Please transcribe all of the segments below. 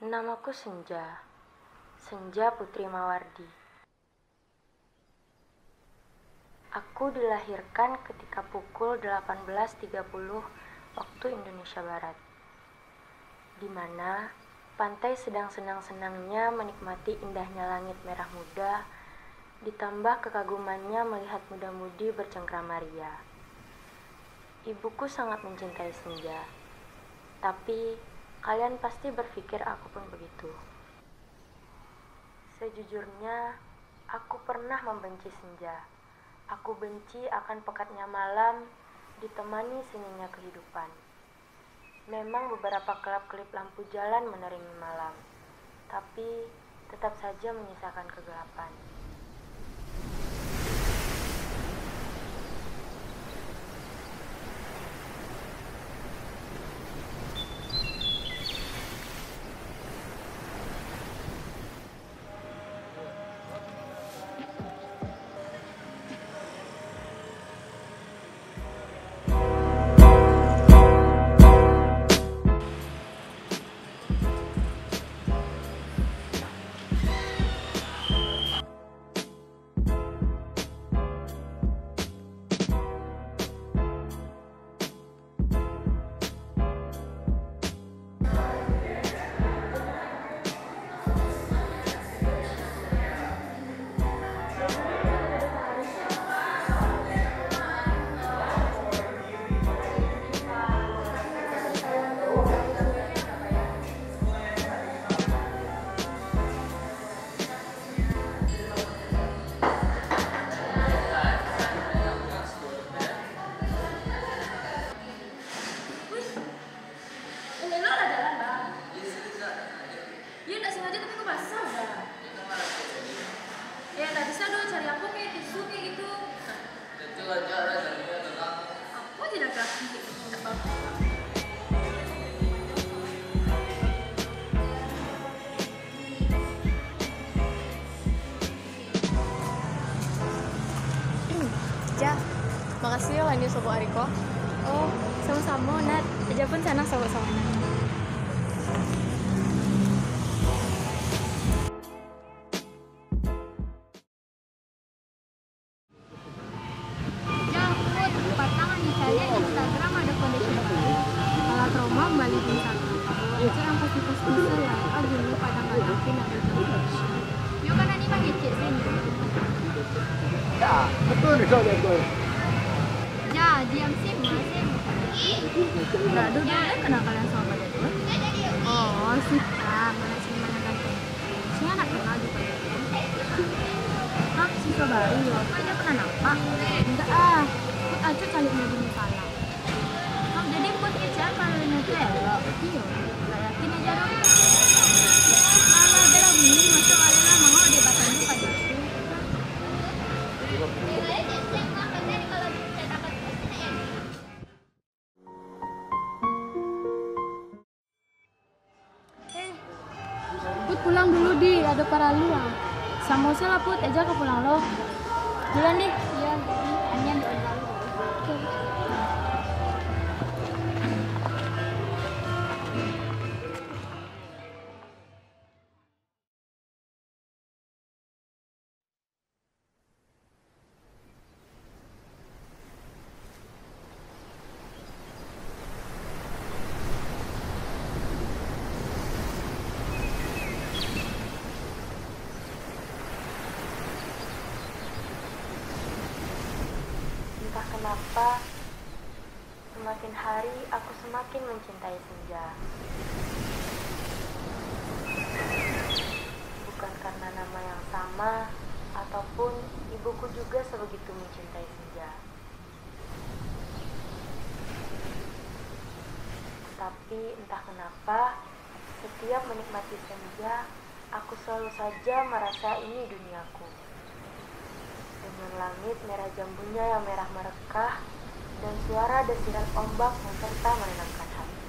Namaku Senja, Senja Putri Mawardi. Aku dilahirkan ketika pukul 18.30 waktu Indonesia Barat, di mana pantai sedang senang-senangnya menikmati indahnya langit merah muda, ditambah kekagumannya melihat muda-mudi bercengkrama ria. Ibuku sangat mencintai senja, tapi kalian pasti berpikir aku pun begitu. Sejujurnya, aku pernah membenci senja. Aku benci akan pekatnya malam, ditemani senyumnya kehidupan. Memang beberapa kelap-kelip lampu jalan menerangi malam, tapi tetap saja menyisakan kegelapan. Ja, makasih ya lanjut sobo Ariko. Oh, sama-sama Nat. Aja pun senang sama-sama Nat. Ya, Put, patangan misalnya di Instagram ada kondisi baru. Kalau trauma kembali di satu. Cek yang pasti-pasti ya. Dulu pada nggak yakin ada itu. Yuk kan ini pakai cek sini. Ya, betul betul. Ya, diam sim, sim. Nggak dulu kenal kalian sama Pak Jadul? Oh, suka. Mana sih mana kan? Saya anak kenal juga. Ah, siswa baru ya. Kok aja pernah nampak? Enggak ah, Put aja kali ini di salah. Oh, jadi Put ngejar kalau nyatu elok. Iya, Nggak yakin aja dong. Malah ada lagu ini masuk kalian mau dia batang Pak Jadul. Put pulang dulu di, ada para luar. Sama saya lah Put, aja ke pulang lo. Bulan di. Iya, hanya di lalu. Entah kenapa, semakin hari aku semakin mencintai senja. Bukan karena nama yang sama, ataupun ibuku juga sebegitu mencintai senja. Tapi entah kenapa, setiap menikmati senja, aku selalu saja merasa ini duniaku. Dengan langit merah jambunya yang merah merekah, dan suara desiran ombak yang serta menenangkan hati.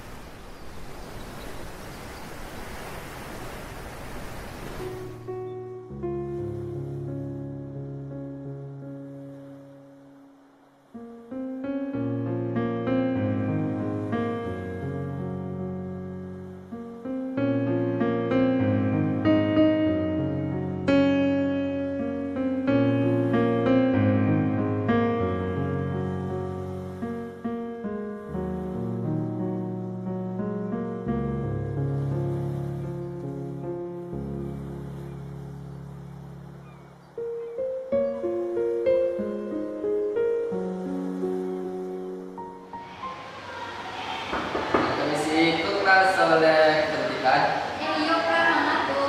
oleh kecantikan. Iya, Kak, mana tuh?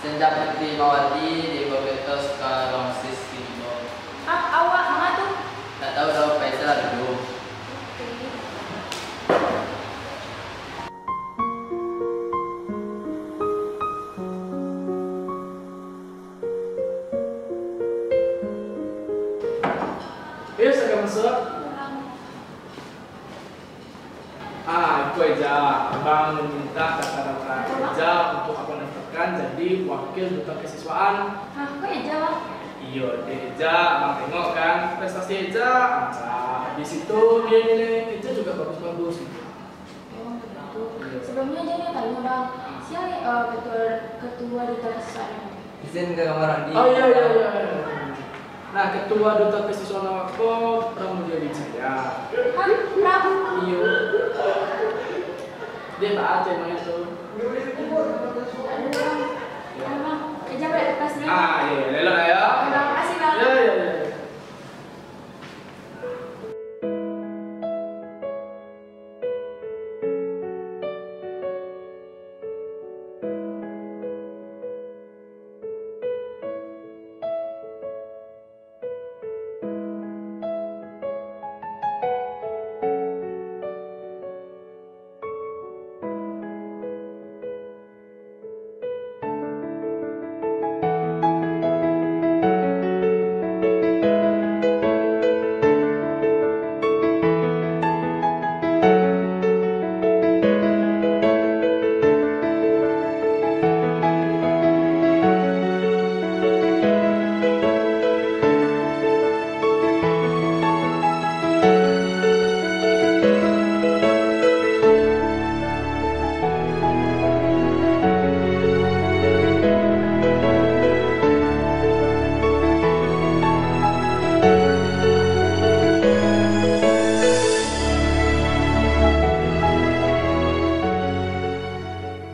Senja Putri Mawati di Bobetos Kalongsis Indo. Awak mana tuh? Tak tahu dong, Faisal ada dulu. Yuk, saya masuk. Itu aja. Abang meminta kata-kata Eja untuk abang daftarkan jadi wakil duta kesiswaan. Kok ya jawab? Iya, Eja, abang tengok kan prestasi Eja, habis itu dia nilai Eja juga bagus-bagus. Oh, begitu. Sebelumnya aja nih tanya bang, siapa ketua duta kesiswaan? Izin ke kamar mandi. Oh iya. Nah, ketua duta kesiswaan aku Pramudia Wijaya. Hah, Prabu? Iya. Dia tak ada emang itu. Ada bang, Eja balik kelasnya. Iya, lelok ya. Terima kasih bang. Iya.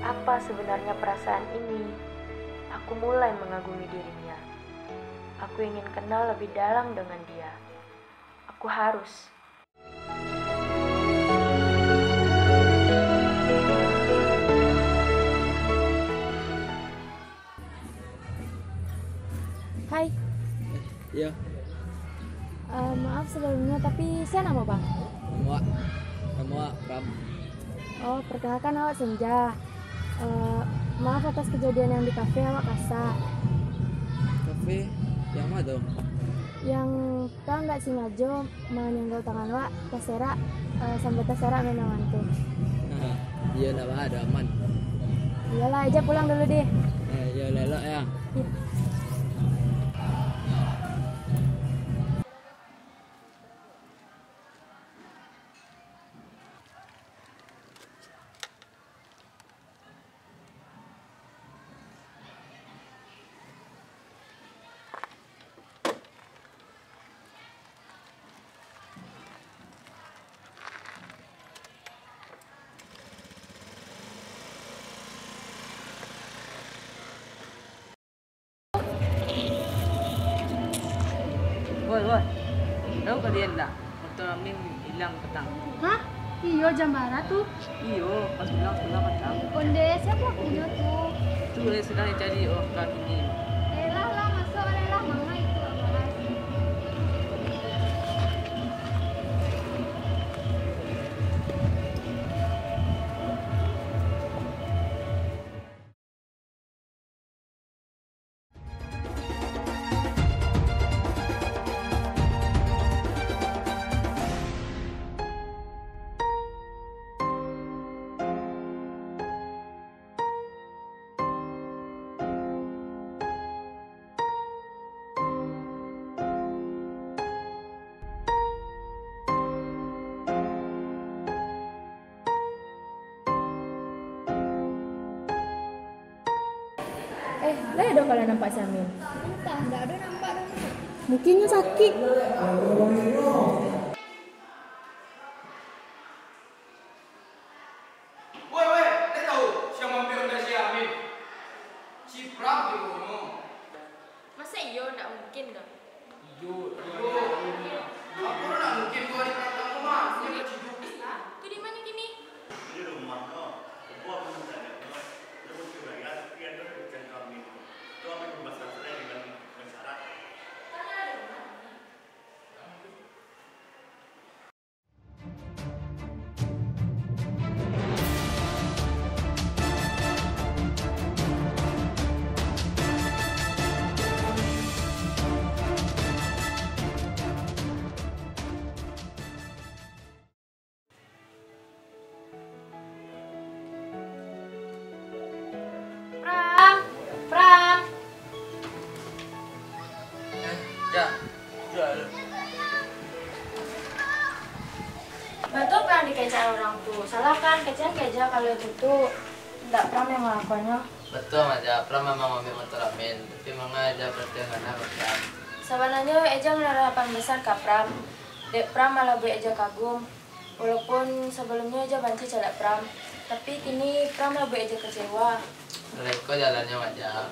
Apa sebenarnya perasaan ini? Aku mulai mengagumi dirinya. Aku ingin kenal lebih dalam dengan dia. Aku harus. Hai, Iya, maaf sebelumnya tapi saya nama bang. Kamu Pram. Oh, perkenalkan awak Senja. Maaf atas kejadian yang di kafe awak kasar. Kafe yang mana dong? Yang kau nggak sengaja menyenggol tangan awak, tasera sampai tasera memang itu. Iya, enggak ada aman. Iyalah, aja pulang dulu deh. Ya lelok ya. Iya. Woi, tahu kalian tak? Motor Amin hilang petang. Hah? Iya, jam barat tuh. Iyo, pas pulang petang. Onde, siapa punya tuh? Itu sedang dicari orang ini. Lah, masuk lah, mama itu apaan? Lah ada kalian nampak si Amin? Entah, nggak ada nampak dong. Mungkinnya sakit. Woi, dia tahu siapa mampir dari si Amin. Si Pram di kono. Masa iya nggak mungkin dong? Yo. Aku nak mungkin gua di belakang rumah. Dia kecil. Tuh di mana gini? Di rumah kok. Gua yang dikejar orang tuh. Salah kan? Kecian keja kalau itu tuh tidak pernah yang melakukannya. Betul aja, Pram memang ambil motor Amin, tapi Manga aja pertengahan Pram. Sebenarnya Eja harapan besar ke Pram. Dek Pram malah bu Eja kagum. Walaupun sebelumnya Eja banci celak Pram, tapi kini Pram malah bu Eja kecewa. Mereka jalannya aja.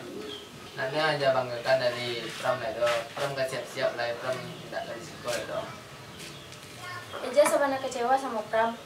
Nanti aja banggakan dari Pram itu. Pram gak siap-siap lah, Pram tidak dari sekolah itu. Eja sebenarnya kecewa sama Pram.